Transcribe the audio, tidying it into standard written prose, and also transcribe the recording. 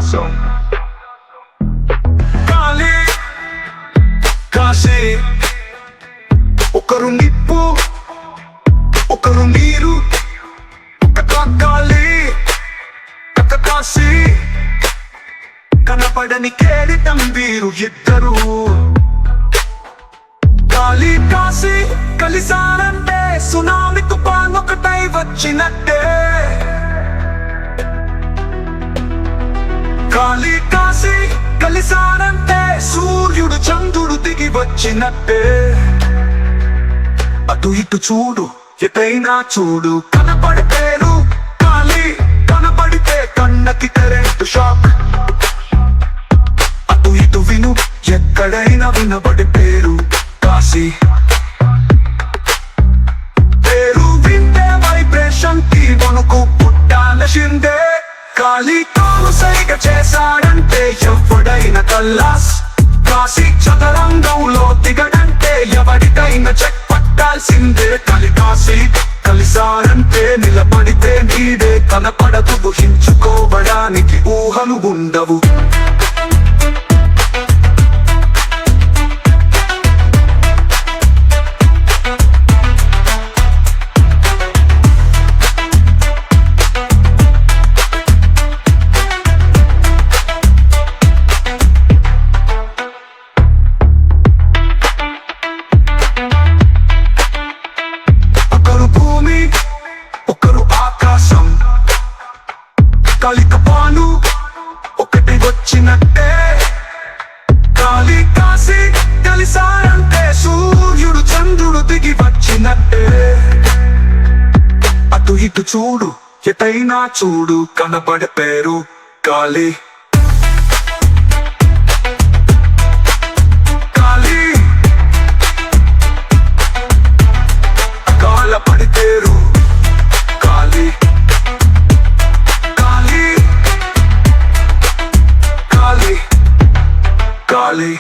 ఆకాశం. కాళీ కాశీ, ఒకరు నిప్పు ఒకరు నీరు, కాళీ కాశీ, కనపడని కేడితం వీరు ఇద్దరు. కాళీ కాశీ కలిసారంటే సునామీ తుఫాన్ ఒకటై వచ్చినట్టే. కాళీ కాశీ కలిసారంటే సూర్యుడు చంద్రుడు దిగి వచ్చినట్టే. అటు ఇటు చూడు ఎటైనా చూడు కనపడే పేరు కాళీ, కనపడితే కన్నకి కరెంటు షాక్. అటు ఇటు విను ఎక్కడైనా వినబడి పేరు కాశీ. పేరు వింటే వైబ్రేషన్ కి వణుకు పుట్టాల్సిందే. కాళీ కాలు సైగ చేశాడంటే ఎవడైనా కల్లాస్. కాశీ చదరంగంలో దిగడంటే ఎవరికైనా చెక్ పట్టాల్సిందే. కాళీ కాశీ కలిసారంటే నిలబడితే నీడే కనపడదు. ఊహించుకోవడానికి ఊహలు ఉండవు. ఒకరు ఆకాశం, కలికపాలు ఒకటి వచ్చినట్టే. కాళీ కాశీ కలిసారంటే సూర్యుడు చంద్రుడు దిగి వచ్చినట్టే. అటు ఇటు చూడు ఎటైనా చూడు కనపడే పేరు కాళీ. కాళీ కాల పడితేరు కాళీ. కాళీ కాళీ కాళీ